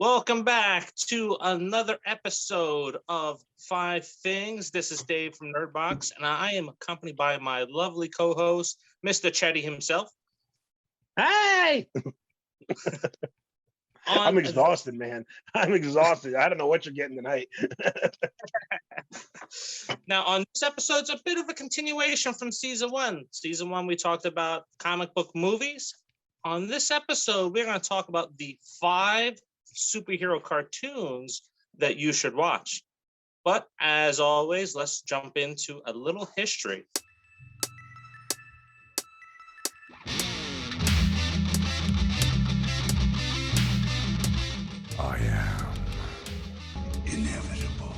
Welcome back to another episode of Five Things. This is Dave from Nerdbox, and I am accompanied by my lovely co-host, Mr. Chetty himself. Hey! I'm exhausted, man. I'm exhausted. I don't know what you're getting tonight. Now, on this episode, it's a bit of a continuation from season one. Season one, we talked about comic book movies. On this episode, we're going to talk about the 5 superhero cartoons that you should watch. But as always, let's jump into a little history. I am inevitable.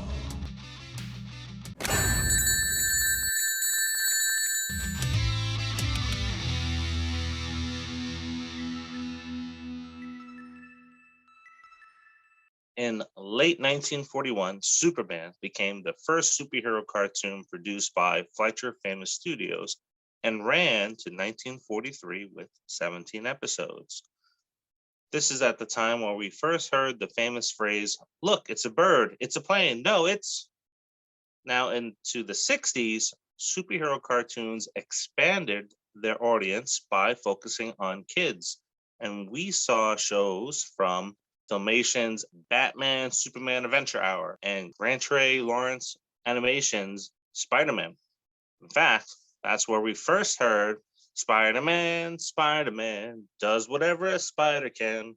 In late 1941, Superman became the first superhero cartoon produced by Fleischer Famous Studios and ran to 1943 with 17 episodes. This is at the time where we first heard the famous phrase, "Look, it's a bird, it's a plane, no, it's..." Now into the 60s, superhero cartoons expanded their audience by focusing on kids. And we saw shows from Filmation's Batman Superman Adventure Hour and Grant Trey Lawrence Animation's Spider-Man. In fact, that's where we first heard Spider-Man does whatever a spider can.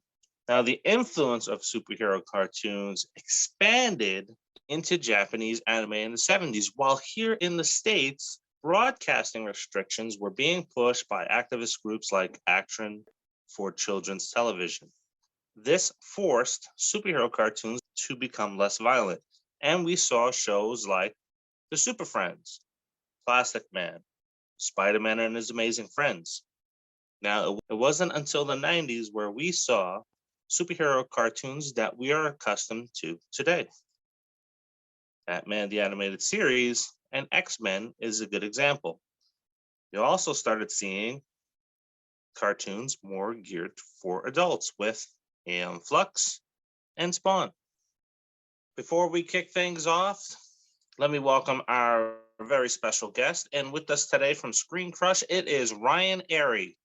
Now, the influence of superhero cartoons expanded into Japanese anime in the 70s, while here in the States, broadcasting restrictions were being pushed by activist groups like Action for Children's Television. This forced superhero cartoons to become less violent, and we saw shows like The Super Friends, Plastic Man, Spider-Man and His Amazing Friends. Now, it wasn't until the 90s where we saw superhero cartoons that we are accustomed to today. Batman the Animated Series and X-Men is a good example. You also started seeing cartoons more geared for adults with Aeon Flux and Spawn. Before we kick things off, let me welcome our very special guest. And with us today from Screen Crush, it is Ryan Arey.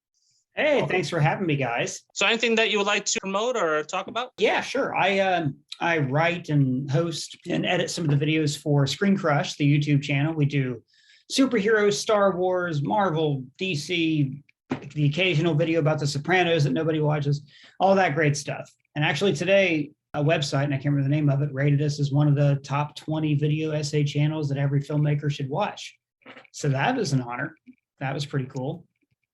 Hey, Welcome. Thanks for having me, guys. So anything that you would like to promote or talk about? Yeah, sure. I write and host and edit some of the videos for Screen Crush, the YouTube channel. We do superheroes, Star Wars, Marvel, DC, the occasional video about The Sopranos that nobody watches, all that great stuff. And actually today, a website, and I can't remember the name of it, rated us as one of the top 20 video essay channels that every filmmaker should watch. So that was an honor. That was pretty cool.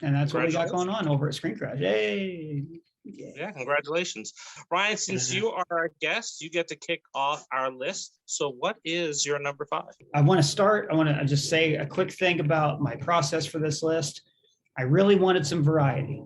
And that's what we got going on over at Screen Crush. Hey! Yeah, congratulations. Ryan, since you are our guest, you get to kick off our list. So what is your number 5? I want to just say a quick thing about my process for this list. I really wanted some variety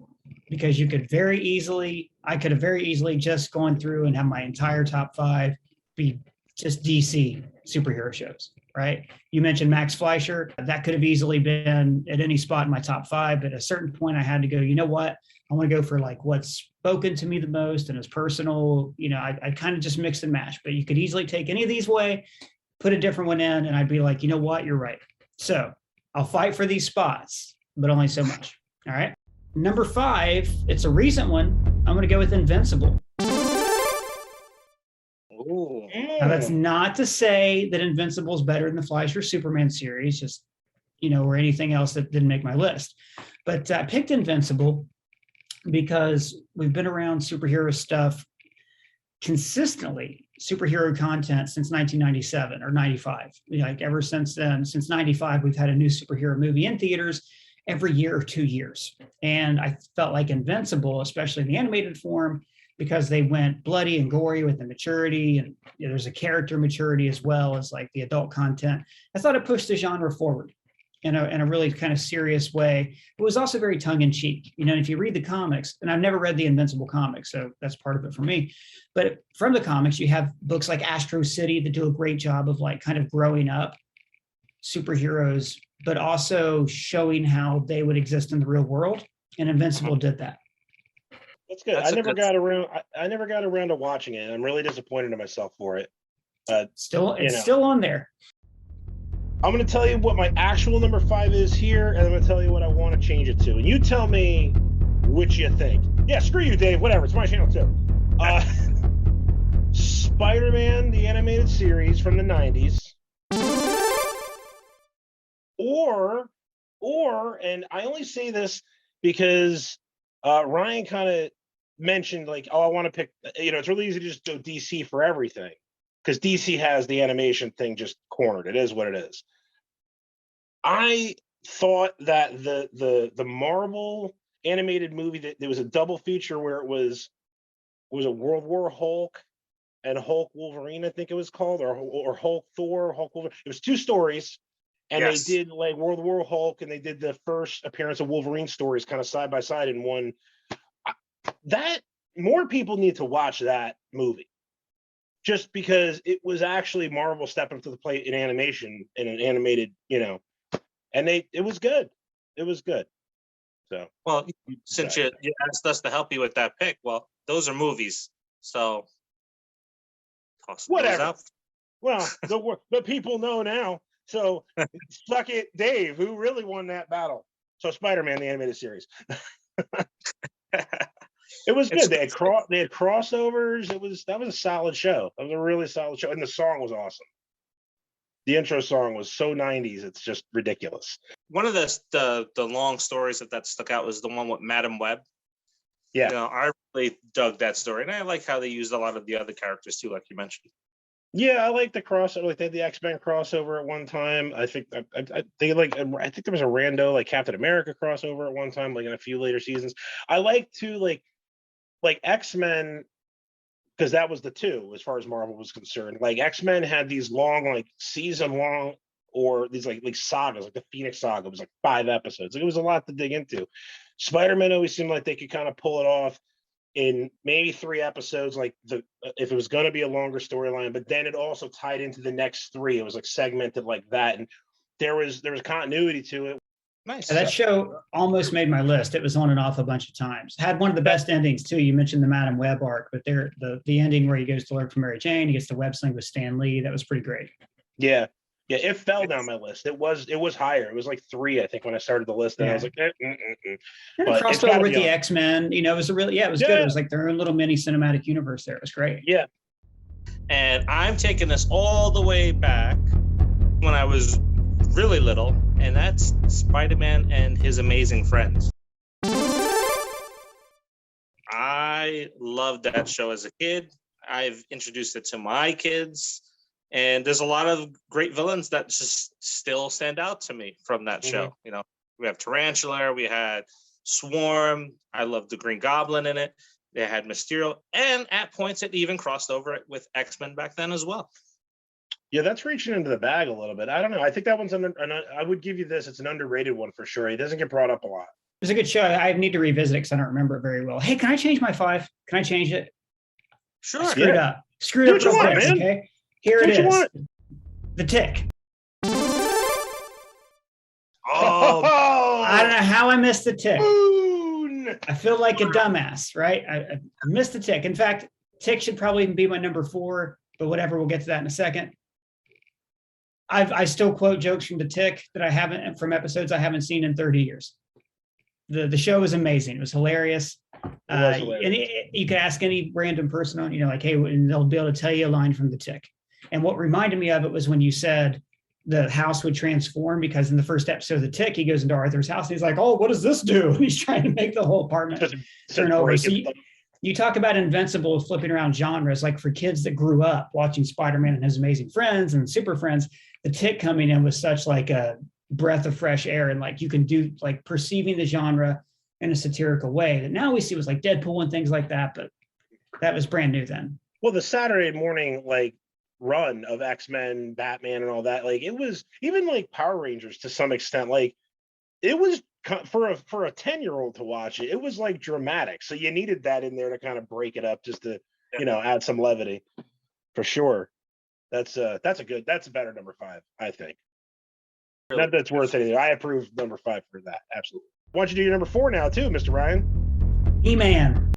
because I could have very easily just gone through and have my entire top 5 be just DC superhero shows, right? You mentioned Max Fleischer. That could have easily been at any spot in my top 5, but at a certain point I had to go, you know what? I want to go for like what's spoken to me the most and is personal. You know, I kind of just mix and match, but you could easily take any of these away, put a different one in, and I'd be like, you know what? You're right. So I'll fight for these spots, but only so much. All right. Number 5, it's a recent one. I'm going to go with Invincible. Ooh. Now, that's not to say that Invincible is better than the Fleischer Superman series, just, or anything else that didn't make my list. But I picked Invincible because we've been around superhero stuff consistently, superhero content since 1997 or 95. Like ever since then, since 95, we've had a new superhero movie in theaters every year or 2 years. And I felt like Invincible, especially in the animated form, because they went bloody and gory with the maturity, and there's a character maturity as well as like the adult content. I thought it pushed the genre forward in a really kind of serious way. It was also very tongue-in-cheek. If you read the comics, and I've never read the Invincible comics, so that's part of it for me. But from the comics, you have books like Astro City that do a great job of like kind of growing up superheroes, but also showing how they would exist in the real world. And Invincible did that. That's good. That's I a never good. got around. I never got around to watching it. I'm really disappointed in myself for it. Still, You it's know. still on there. I'm going to tell you what my actual number 5 is here, and I'm going to tell you what I want to change it to, and you tell me which you think. Yeah, screw you, Dave. Whatever. It's my channel too. Spider-Man, the animated series from the 90s, or, and I only say this because Ryan kind of mentioned like, oh, I want to pick. It's really easy to just go DC for everything because DC has the animation thing just cornered. It is what it is. I thought that the Marvel animated movie that there was a double feature where it was a World War Hulk and Hulk Wolverine, I think it was called, or Hulk Thor, Hulk Wolverine. It was 2 stories, and Yes. they did like World War Hulk, and they did the first appearance of Wolverine stories kind of side by side in one. That more people need to watch that movie, just because it was actually Marvel stepping up to the plate in animation in an animated, and it was good. It was good. So Well, since you asked us to help you with that pick, well, those are movies, so toss those whatever. out. Well, the people know now. So suck it, Dave. Who really won that battle? So Spider-Man, the animated series. It was good. They had crossovers. That was a solid show. That was a really solid show, and the song was awesome. The intro song was so 90s. It's just ridiculous. One of the long stories that stuck out was the one with Madam Web. Yeah. I really dug that story, and I like how they used a lot of the other characters too, like you mentioned. Yeah, I like the crossover. Like they had the X-Men crossover at one time. I think I think there was a rando like Captain America crossover at one time, like in a few later seasons. I like to like X-Men, because that was the 2 as far as Marvel was concerned. Like X-Men had these long, like season long, or these like sagas, like the Phoenix Saga was like 5 episodes. Like, it was a lot to dig into. Spider-Man always seemed like they could kind of pull it off in maybe 3 episodes, like if it was going to be a longer storyline, but then it also tied into the next 3. It was like segmented like that, and there was continuity to it. Nice. And that show almost made my list. It was on and off a bunch of times. Had one of the best endings too. You mentioned the Madam Web arc, but the ending where he goes to learn from Mary Jane, he gets the web sling with Stan Lee. That was pretty great. Yeah, it fell down my list. It was higher. It was like 3, I think, when I started the list, and I was like, But crossed over with the X-Men. It was good. It was like their own little mini cinematic universe there. It was great. Yeah. And I'm taking this all the way back when I was really little, and that's Spider-Man and His Amazing Friends. I loved that show as a kid. I've introduced it to my kids, and there's a lot of great villains that just still stand out to me from that show. We have Tarantula, we had Swarm. I loved the Green Goblin in it. They had Mysterio, and at points it even crossed over with X-Men back then as well. Yeah, that's reaching into the bag a little bit. I don't know. I think that one's I would give you this. It's an underrated one for sure. It doesn't get brought up a lot. It was a good show. I need to revisit it because I don't remember it very well. Hey, can I change my 5? Can I change it? Sure. I screwed up. Screwed up real quick, man. Okay. Here it is. The Tick. Oh, I don't know how I missed the Tick. Boon. I feel like a dumbass, right? I missed the Tick. In fact, Tick should probably be my number 4, but whatever. We'll get to that in a second. I still quote jokes from the Tick that from episodes I haven't seen in 30 years. The show was amazing. It was hilarious. And you could ask any random person on, like, hey, and they'll be able to tell you a line from the Tick. And what reminded me of it was when you said the house would transform, because in the first episode of the Tick, he goes into Arthur's house and he's like, oh, what does this do? And he's trying to make the whole apartment turn over. So you talk about Invincible flipping around genres, like for kids that grew up watching Spider-Man and His Amazing Friends and Super Friends, the Tick coming in was such like a breath of fresh air, and like you can do like perceiving the genre in a satirical way that now we see was like Deadpool and things like that, but that was brand new then. Well, the Saturday morning like run of X-Men, Batman, and all that, like it was even like Power Rangers to some extent. Like it was for a 10-year-old to watch it. It was like dramatic, so you needed that in there to kind of break it up, just to add some levity, for sure. That's a better number 5, I think. Really? Not that's worth anything. I approve number 5 for that. Absolutely. Why don't you do your number 4 now too, Mr. Ryan? He-Man.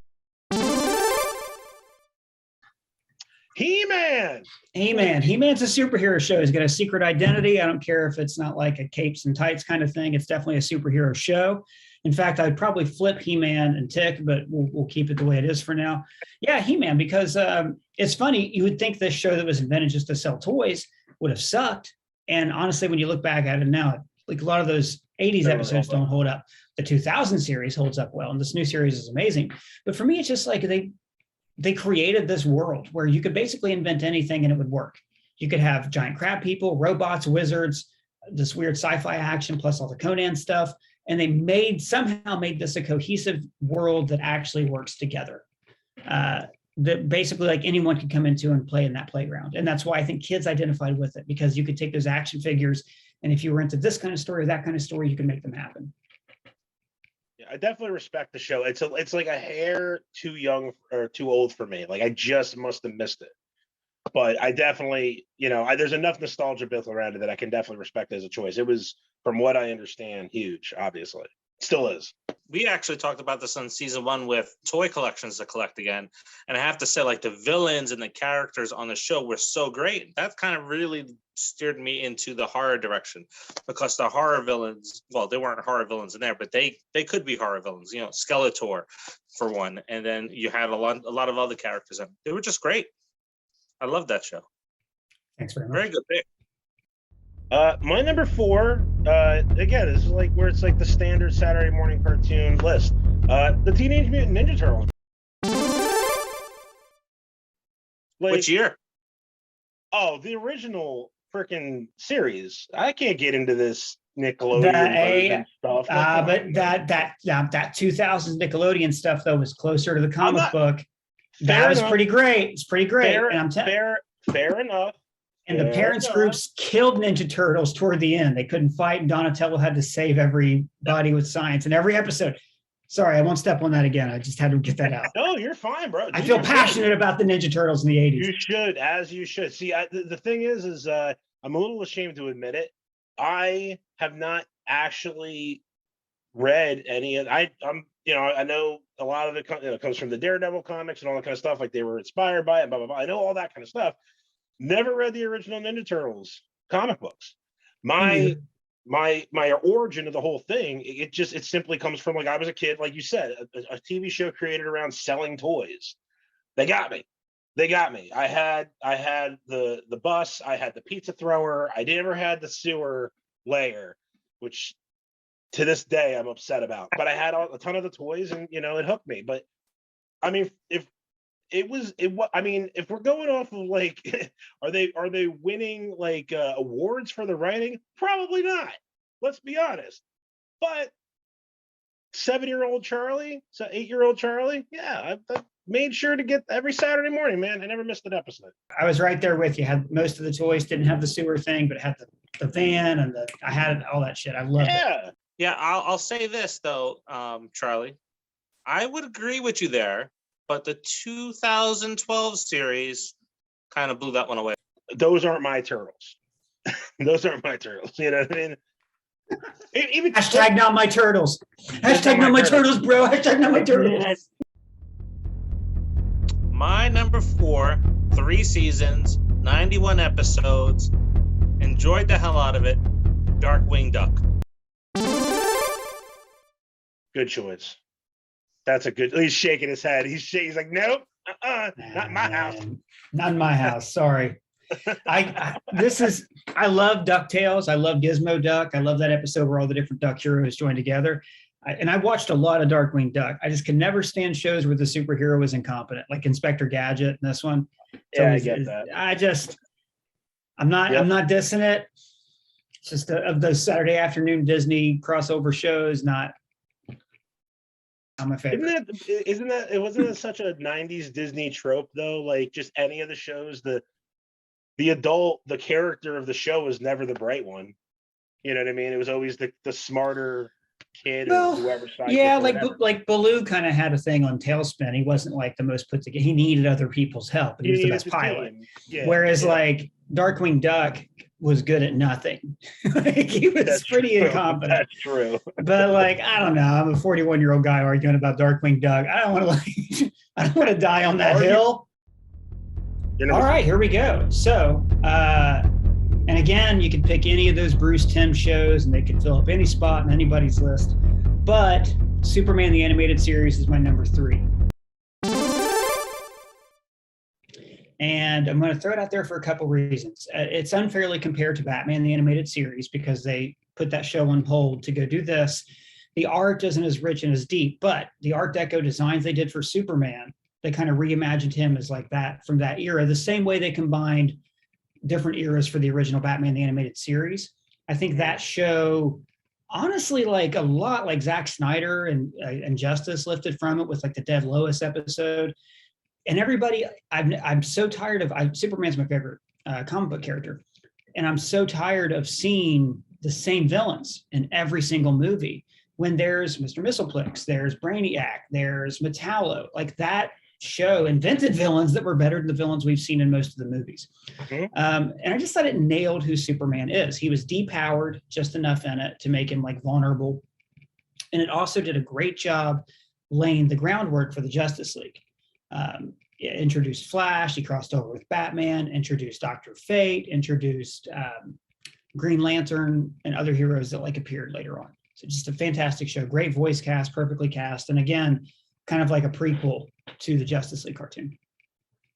He-Man. He-Man's a superhero show. He's got a secret identity. I don't care if it's not like a capes and tights kind of thing. It's definitely a superhero show. In fact, I'd probably flip He-Man and Tick, but we'll keep it the way it is for now. Yeah, He-Man, because it's funny. You would think this show that was invented just to sell toys would have sucked. And honestly, when you look back at it now, like a lot of those 80s episodes don't hold up. The 2000 series holds up well, and this new series is amazing. But for me, it's just like they created this world where you could basically invent anything and it would work. You could have giant crab people, robots, wizards, this weird sci-fi action, plus all the Conan stuff. And they somehow made this a cohesive world that actually works together. That basically like anyone could come into and play in that playground. And that's why I think kids identified with it, because you could take those action figures, and if you were into this kind of story or that kind of story, you can make them happen. Yeah, I definitely respect the show. It's like a hair too young or too old for me. Like I just must have missed it. But I definitely, there's enough nostalgia built around it that I can definitely respect it as a choice. It was, from what I understand, huge, obviously. Still is. We actually talked about this on season 1 with toy collections to collect again. And I have to say, like, the villains and the characters on the show were so great. That kind of really steered me into the horror direction, because the horror villains, well, they weren't horror villains in there, but they could be horror villains, Skeletor for one. And then you had a lot of other characters, and they were just great. I love that show. Thanks very much. Very good pick. My number 4, again, this is like where it's like the standard Saturday morning cartoon list. The Teenage Mutant Ninja Turtles. Which year? Oh, the original freaking series. I can't get into this Nickelodeon stuff. But that 2000s Nickelodeon stuff though was closer to the comic book. That was pretty great. It's pretty great. Fair enough. And the parents groups killed Ninja Turtles toward the end. They couldn't fight, and Donatello had to save everybody with science in every episode. Sorry, I won't step on that again. I just had to get that out. No, you're fine, bro. I feel passionate about the Ninja Turtles in the 80s. You should, as you should. See, the thing is I'm a little ashamed to admit it. I have not actually read any of. I know a lot of it comes from the Daredevil comics and all that kind of stuff. Like they were inspired by it. Blah blah blah. I know all that kind of stuff. Never read the original Ninja Turtles comic books. My origin of the whole thing, it simply comes from, like, I was a kid, like you said, a TV show created around selling toys. They got me. I had the bus, I had the pizza thrower, I never had the sewer layer, which to this day I'm upset about. But I had a ton of the toys, and it hooked me. But I mean, if we're going off of like, are they winning like awards for the writing? Probably not. Let's be honest. But 7-year-old Charlie, so 8-year-old Charlie, yeah, I made sure to get every Saturday morning, man. I never missed an episode. I was right there with you. Had most of the toys, didn't have the sewer thing, but had the van and I had all that shit. I loved it. Yeah. I'll say this though, Charlie, I would agree with you there. But the 2012 series kind of blew that one away. Those aren't my turtles. Those aren't my turtles. You know what I mean? Even hashtag not my turtles. Hashtag not my turtles, bro. Hashtag not my turtles. My number 4, 3 seasons, 91 episodes. Enjoyed the hell out of it. Darkwing Duck. Good choice. That's a good. He's shaking his head. He's like, nope, not my house. Not in my house. Sorry. I love DuckTales. I love Gizmo Duck. I love that episode where all the different Duck heroes join together. And I watched a lot of Darkwing Duck. I just can never stand shows where the superhero is incompetent, like Inspector Gadget and this one. So I get that. I'm not dissing it. It's just of those Saturday afternoon Disney crossover shows, not my favorite. Wasn't that such a 90s Disney trope though? Like just any of the shows, the adult, the character of the show was never the bright one. You know what I mean? It was always the smarter kid or whoever. Yeah, like Baloo kind of had a thing on Tailspin. He wasn't like the most put together. He needed other people's help, but he was the best pilot. Yeah, whereas like Darkwing Duck was good at nothing. Like he was pretty incompetent. That's true. But like, I don't know. I'm a 41-year-old guy arguing about Darkwing Duck. I don't want to die on that hill. Your All number right, here we go. So, and again, you can pick any of those Bruce Timm shows and they can fill up any spot in anybody's list. But Superman the Animated Series is my number 3. And I'm going to throw it out there for a couple reasons. It's unfairly compared to Batman the Animated Series because they put that show on hold to go do this. The art isn't as rich and as deep, but the Art Deco designs they did for Superman, they kind of reimagined him as like that from that era, the same way they combined different eras for the original Batman the Animated Series. I think that show, honestly, like a lot like Zack Snyder and Justice lifted from it with like the Dead Lois episode. And everybody, I'm so tired of, Superman's my favorite comic book character. And I'm so tired of seeing the same villains in every single movie. When there's Mr. Mistleplex, there's Brainiac, there's Metallo, like that show invented villains that were better than the villains we've seen in most of the movies. And I just thought it nailed who Superman is. He was depowered just enough in it to make him like vulnerable. And it also did a great job laying the groundwork for the Justice League. It introduced Flash, he crossed over with Batman, introduced Dr. Fate, introduced Green Lantern and other heroes that like appeared later on. So just a fantastic show, great voice cast, perfectly cast. And again, kind of like a prequel to the Justice League cartoon.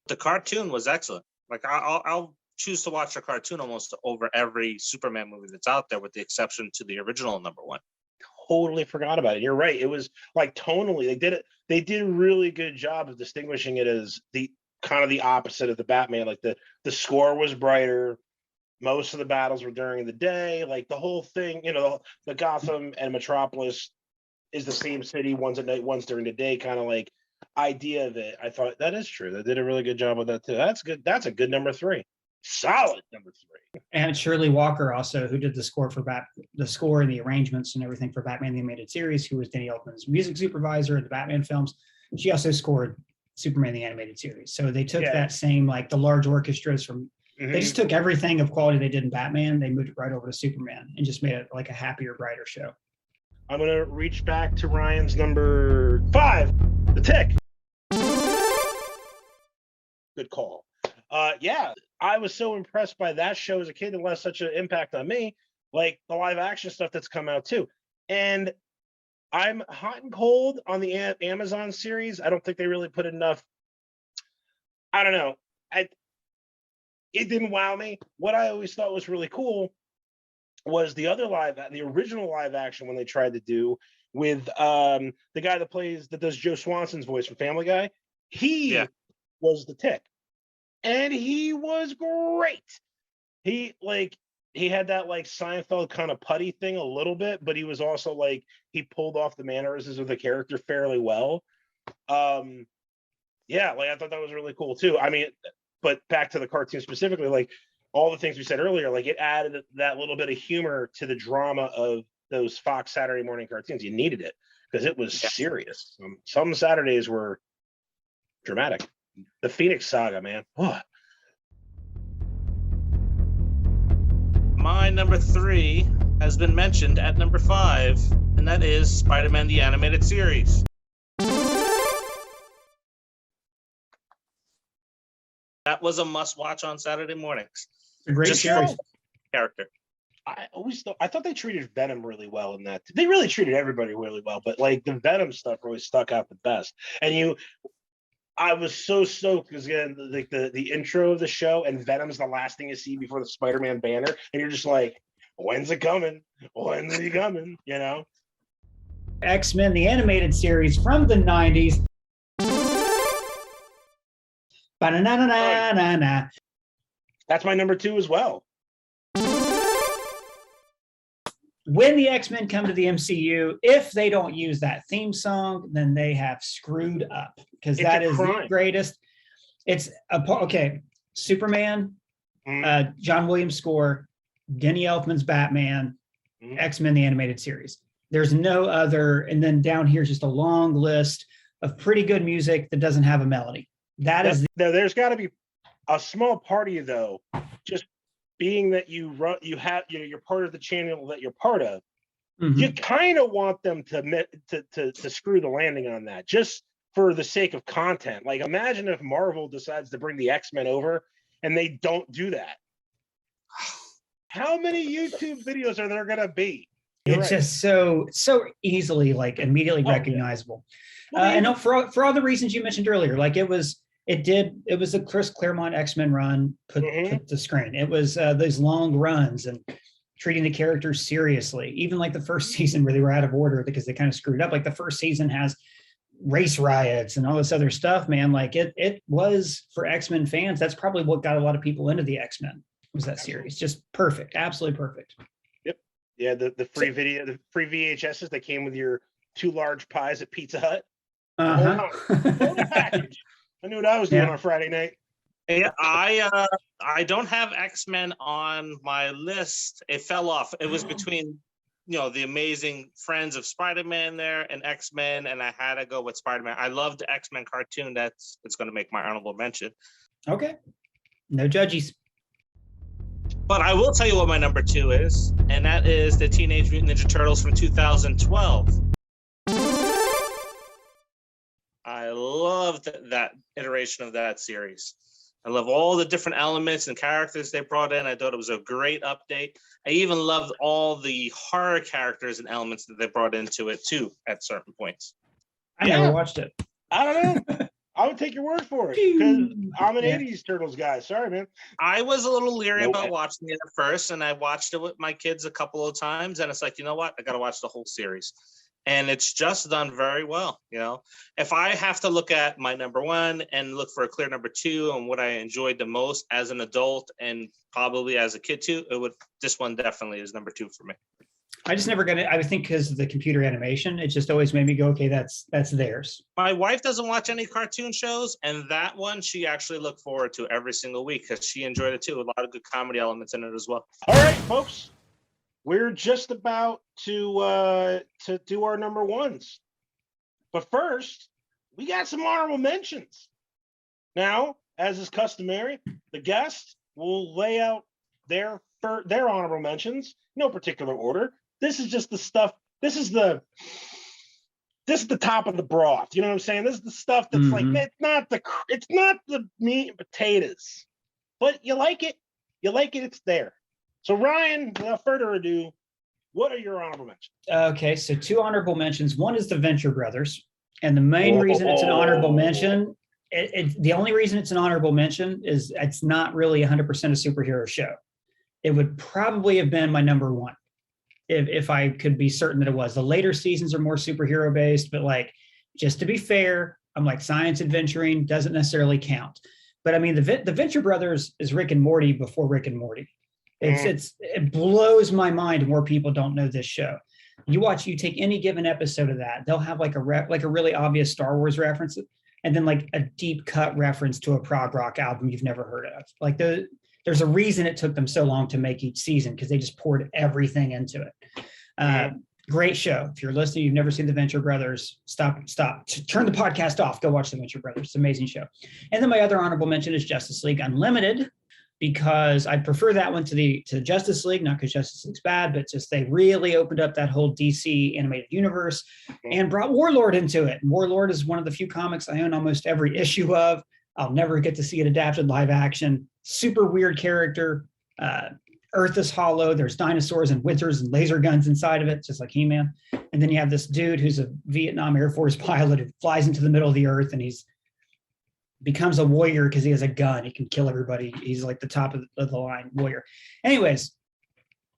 The cartoon was excellent. Like I'll choose to watch a cartoon almost over every Superman movie that's out there, with the exception to the original number 1. totally forgot about it. You're right. It was like tonally, they did a really good job of distinguishing it as the kind of the opposite of the Batman. Like the score was brighter. Most of the battles were during the day. Like the whole thing, the Gotham and Metropolis is the same city, one's at night, one's during the day, kind of like idea of it. I thought that is true. They did a really good job with that too. That's good. That's a good number 3. Solid number 3. And Shirley Walker also, who did the score for the score and the arrangements and everything for Batman the Animated Series, who was Danny Elfman's music supervisor in the Batman films. She also scored Superman the Animated Series. So they took that same, like the large orchestras from, they just took everything of quality they did in Batman, they moved it right over to Superman and just made it like a happier, brighter show. I'm going to reach back to Ryan's number 5, The Tick. Good call. Yeah, I was so impressed by that show as a kid. It left such an impact on me, like the live action stuff that's come out too. And I'm hot and cold on the Amazon series. I don't think they really put enough. I don't know. It didn't wow me. What I always thought was really cool was the original live action when they tried to do with the guy that does Joe Swanson's voice from Family Guy. He was the Tick. And he was great. He had that like Seinfeld kind of putty thing a little bit, but he was also like, he pulled off the mannerisms of the character fairly well. Yeah, like I thought that was really cool too. I mean, but back to the cartoon specifically, like all the things we said earlier, like it added that little bit of humor to the drama of those Fox Saturday morning cartoons. You needed it because it was serious. Some Saturdays were dramatic. The Phoenix Saga, man. Oh. My number 3 has been mentioned at number 5, and that is Spider-Man the Animated Series. That was a must-watch on Saturday mornings. A great series. Character. I thought they treated Venom really well in that. They really treated everybody really well, but like the Venom stuff really stuck out the best. And I was so stoked because again, like the intro of the show and Venom's the last thing you see before the Spider-Man banner, and you're just like, when's it coming? When's he coming? X-Men, the animated series from the 90s. Ba-na-na-na-na-na. That's my number 2 as well. When the X-Men come to the MCU, if they don't use that theme song, then they have screwed up because that is the greatest. It's Superman, John Williams score, Denny Elfman's Batman, X-Men the animated series. There's no other, and then down here is just a long list of pretty good music that doesn't have a melody. There's got to be a small party though, just being that you're part of the channel that you're part of. You kind of want them to screw the landing on that, just for the sake of content. Like, imagine if Marvel decides to bring the X-Men over and they don't do that. How many YouTube videos are there gonna be? You're It's right. just so easily like immediately Oh, yeah. recognizable. Well, And even- for all the reasons you mentioned earlier, like it was a Chris Claremont X-Men run put the screen. It was those long runs and treating the characters seriously. Even like the first season where they were out of order because they kind of screwed up. Like the first season has race riots and all this other stuff, man. Like it was for X-Men fans. That's probably what got a lot of people into the X-Men was that series. Just perfect, absolutely perfect. Yeah, the free video, the free VHSs that came with your 2 large pies at Pizza Hut. Total package. I knew what I was doing Yeah. on Friday night. Yeah, I don't have X-Men on my list. It fell off. It was between the Amazing Friends of Spider-Man there and X-Men, and I had to go with Spider-Man. I love the X-Men cartoon. It's going to make my honorable mention. Okay. No judges. But I will tell you what my number 2 is, and that is the Teenage Mutant Ninja Turtles from 2012. I loved that iteration of that series. I love all the different elements and characters they brought in. I thought it was a great update. I even loved all the horror characters and elements that they brought into it too at certain points. I never watched it. I don't know. I would take your word for it because I'm an 80s Turtles guy. Sorry, man. I was a little leery No about way. watching it at first, and I watched it with my kids a couple of times, and it's like, you know what? I got to watch the whole series. And it's just done very well. If I have to look at my number 1 and look for a clear number 2 and what I enjoyed the most as an adult and probably as a kid too, this one definitely is number 2 for me. I just never got it. I would think because of the computer animation, it just always made me go, okay, that's theirs. My wife doesn't watch any cartoon shows, and that one she actually looked forward to every single week because she enjoyed it too. A lot of good comedy elements in it as well. All right, folks. We're just about to do our number 1s. But first, we got some honorable mentions. Now, as is customary, the guests will lay out their honorable mentions, no particular order. This is just the stuff. This is the top of the broth. You know what I'm saying? This is the stuff that's like it's not the meat and potatoes, but you like it. You like it. It's there. So Ryan, without further ado, what are your honorable mentions? Okay, so 2 honorable mentions. One is the Venture Brothers, and the main reason it's an honorable mention, the only reason it's an honorable mention is it's not really 100% a superhero show. It would probably have been my number 1 if I could be certain that it was. The later seasons are more superhero based, but like, just to be fair, I'm like science adventuring doesn't necessarily count. But I mean, the Venture Brothers is Rick and Morty before Rick and Morty. It blows my mind more people don't know this show. You take any given episode of that, they'll have like a really obvious Star Wars reference, and then like a deep cut reference to a prog rock album you've never heard of. Like there's a reason it took them so long to make each season because they just poured everything into it. Great show. If you're listening, you've never seen the Venture Brothers, stop, turn the podcast off, go watch the Venture Brothers. It's an amazing show. And then my other honorable mention is Justice League Unlimited, because I prefer that one to Justice League, not because Justice League's bad, but just they really opened up that whole DC animated universe and brought Warlord into it. And Warlord is one of the few comics I own almost every issue of. I'll never get to see it adapted live action. Super weird character. Earth is hollow. There's dinosaurs and wizards and laser guns inside of it, just like He-Man. And then you have this dude who's a Vietnam Air Force pilot who flies into the middle of the earth, and he's becomes a warrior because he has a gun. He can kill everybody. He's like the top of the line warrior. Anyways,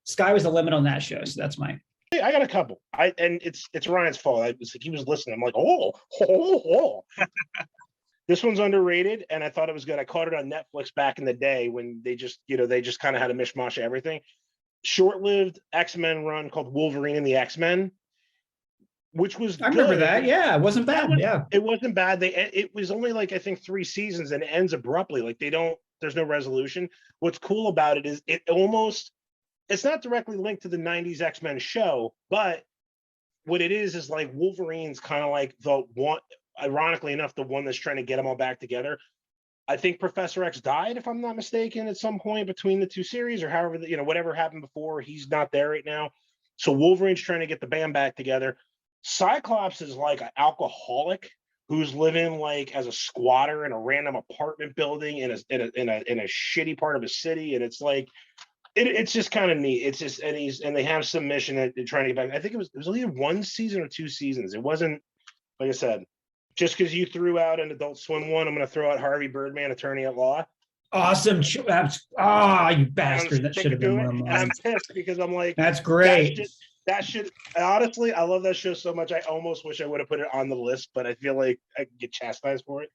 sky was the limit on that show. So that's mine. I got a couple. And it's Ryan's fault. I was like, he was listening. I'm like, oh. This one's underrated, and I thought it was good. I caught it on Netflix back in the day when they just kind of had a mishmash of everything. Short-lived X-Men run called Wolverine and the X-Men, which was I remember good. that. Yeah, it wasn't bad. It wasn't bad. It was only like I think 3 seasons, and it ends abruptly. Like there's no resolution. What's cool about it is it's not directly linked to the 90s X-Men show, but what it is like Wolverine's kind of like the one, ironically enough, the one that's trying to get them all back together. I think Professor X died, if I'm not mistaken, at some point between the 2 series, or however, whatever happened before. He's not there right now. So Wolverine's trying to get the band back together. Cyclops is like an alcoholic who's living like as a squatter in a random apartment building in a shitty part of a city, and it's like it's just kind of neat. It's just and they have some mission that they're trying to get back. I think it was either one season or 2 seasons. It wasn't, like I said, just because you threw out an Adult Swim one, I'm going to throw out Harvey Birdman, Attorney at Law. Awesome. You bastard. That should have been one of And I'm mine. pissed because I'm like, That's great. that should honestly, I love that show so much. I almost wish I would have put it on the list, but I feel like I could get chastised for it.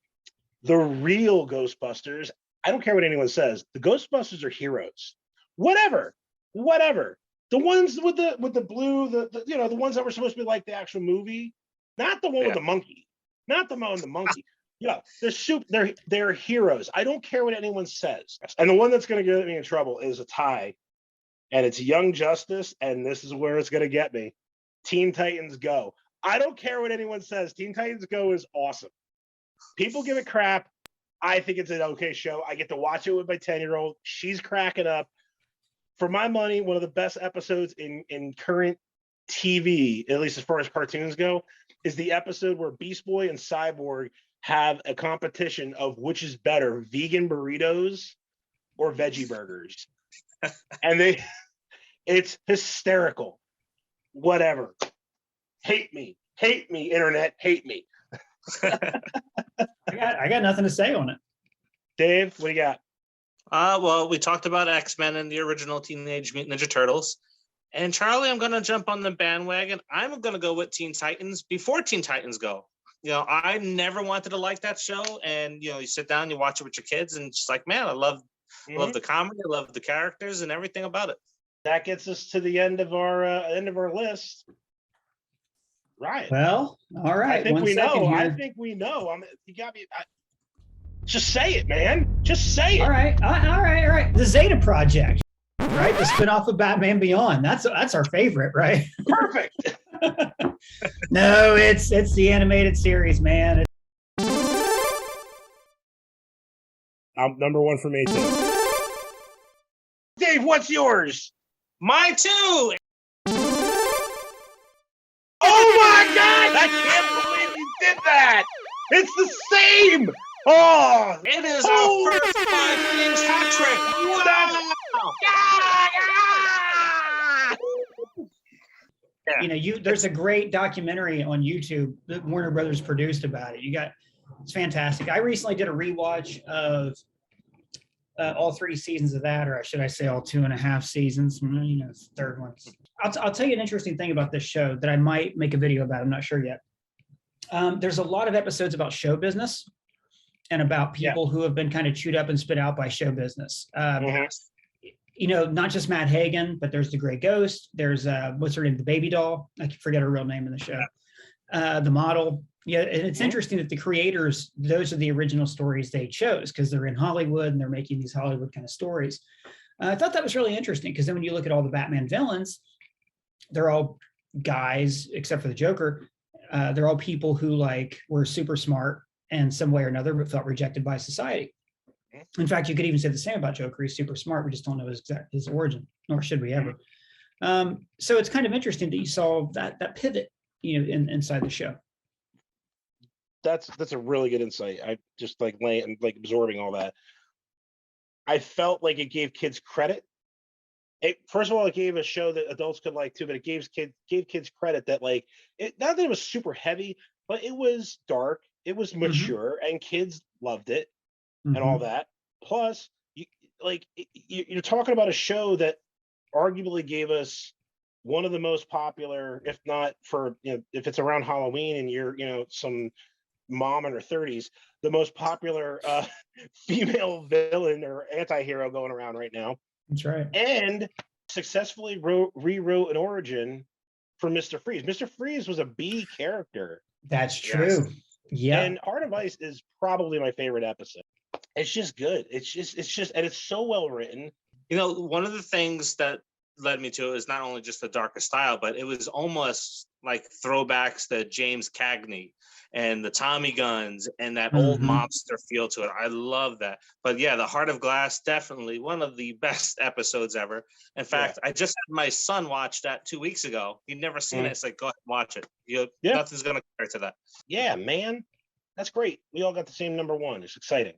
The real Ghostbusters, I don't care what anyone says. The Ghostbusters are heroes. Whatever. The ones with the blue, the ones that were supposed to be like the actual movie, not the one with the monkey, not the one with the monkey. Yeah, they're heroes. I don't care what anyone says. And the one that's going to get me in trouble is a tie, and it's Young Justice, and this is where it's going to get me. Teen Titans Go. I don't care what anyone says. Teen Titans Go is awesome. People give it crap. I think it's an okay show. I get to watch it with my 10-year-old. She's cracking up. For my money, one of the best episodes in current TV, at least as far as cartoons go, is the episode where Beast Boy and Cyborg have a competition of which is better, vegan burritos or veggie burgers. And it's hysterical. Whatever. Hate me, internet, hate me. I got nothing to say on it. Dave, what do you got? Well, we talked about X-Men and the original Teenage Mutant Ninja Turtles. And Charlie, I'm going to jump on the bandwagon. I'm going to go with Teen Titans before Teen Titans Go. I never wanted to like that show. And, you sit down, you watch it with your kids, and it's just like, man, I love the comedy, I love the characters and everything about it. That gets us to the end of our list. Right. Well, all right. I think we know. You got me. Just say it, man. Just say it. All right. The Zeta Project, right? The spinoff of Batman Beyond. That's our favorite, right? Perfect. No, it's the animated series, man. Number one for me too. Dave, what's yours? Mine too. Oh my God! I can't believe you did that. It's the same. Oh, it is our first 5 innings hat trick. Wow. Yeah. There's a great documentary on YouTube that Warner Brothers produced about it. It's fantastic. I recently did a rewatch of all 3 seasons of that, or should I say all 2.5 seasons, third one. I'll tell you an interesting thing about this show that I might make a video about. I'm not sure yet. There's a lot of episodes about show business and about people who have been kind of chewed up and spit out by show business. Not just Matt Hagen, but there's the Gray Ghost. There's what's her name? The baby doll. I forget her real name in the show. The model. Yeah, and it's interesting that the creators, those are the original stories they chose because they're in Hollywood and they're making these Hollywood kind of stories. I thought that was really interesting because then when you look at all the Batman villains, they're all guys, except for the Joker. They're all people who were super smart in some way or another, but felt rejected by society. In fact, you could even say the same about Joker. He's super smart. We just don't know his origin, nor should we ever. So it's kind of interesting that you saw that pivot, inside the show. That's a really good insight. I just absorbing all that. I felt like it gave kids credit. First of all, it gave a show that adults could like too, but it gave kids credit that not that it was super heavy, but it was dark, it was mature, and kids loved it and all that. Plus, you're talking about a show that arguably gave us one of the most popular, if not for if it's around Halloween and you're some mom in her 30s, the most popular female villain or anti-hero going around right now. That's right. And successfully rewrote an origin for Mr. Freeze. Mr. Freeze was a B character. That's true. Yeah. And Heart of Ice is probably my favorite episode. It's just good. It's just, and it's so well written. One of the things that led me to it is not only just the darker style, but it was almost like throwbacks to James Cagney and the Tommy guns and that old mobster feel to it. I love that. But yeah, the Heart of Glass, definitely one of the best episodes ever. In fact, I just had my son watch that 2 weeks ago. He'd never seen it. It's like, go ahead and watch it. Nothing's going to compare to that. Yeah, man. That's great. We all got the same number one. It's exciting.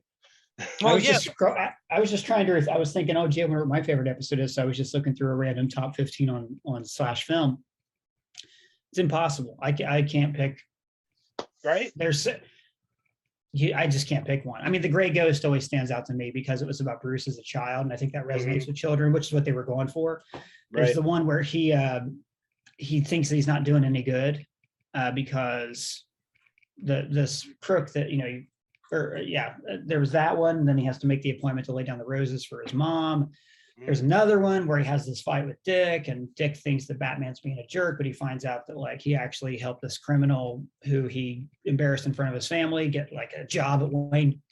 I was just trying to. I was thinking, oh, gee, I wonder what my favorite episode is. So I was just looking through a random top 15 on slash film. It's impossible. I can't pick. Right? I just can't pick one. I mean, The Gray Ghost always stands out to me because it was about Bruce as a child, and I think that resonates with children, which is what they were going for. There's the one where he thinks that he's not doing any good because this crook that there was that one. Then he has to make the appointment to lay down the roses for his mom. There's another one where he has this fight with Dick, and Dick thinks that Batman's being a jerk, but he finds out that like he actually helped this criminal who he embarrassed in front of his family get like a job at Wayne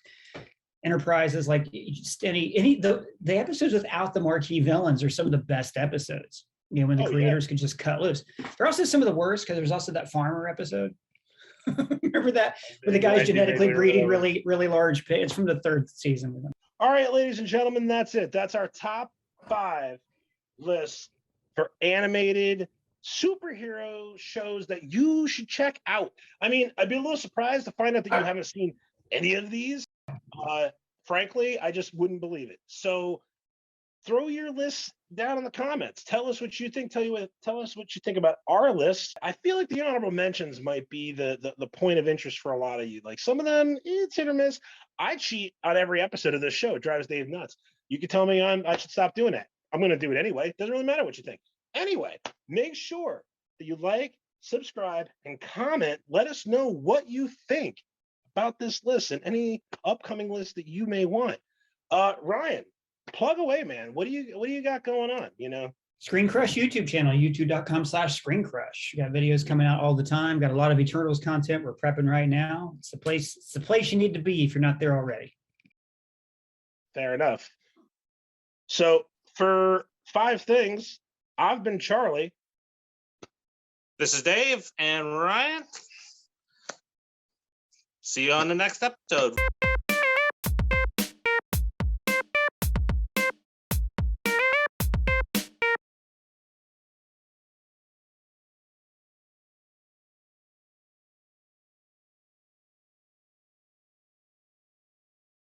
Enterprises. Like the episodes without the marquee villains are some of the best episodes. You know, when the creators could just cut loose. They're also some of the worst because there's also that farmer episode. Remember that? Where the guy's genetically breeding really, really large pigs. It's from the 3rd season. All right, ladies and gentlemen, that's it. That's our top 5 list for animated superhero shows that you should check out. I mean, I'd be a little surprised to find out that you haven't seen any of these. Frankly, I just wouldn't believe it. So throw your list down in the comments. Tell us what you think. Tell us what you think about our list. I feel like the honorable mentions might be the point of interest for a lot of you. Like some of them, it's hit or miss. I cheat on every episode of this show. It drives Dave nuts. You can tell me I should stop doing that. I'm going to do it anyway. Doesn't really matter what you think. Anyway, make sure that you like, subscribe, and comment. Let us know what you think about this list and any upcoming lists that you may want. Ryan, plug away, man. What do you got going on? You know, Screen Crush YouTube channel, youtube.com/Screen Crush. You got videos coming out all the time. Got a lot of Eternals content we're prepping right now. It's the place you need to be if you're not there already. Fair enough. So for 5 things, I've been Charlie. This is Dave and Ryan. See you on the next episode.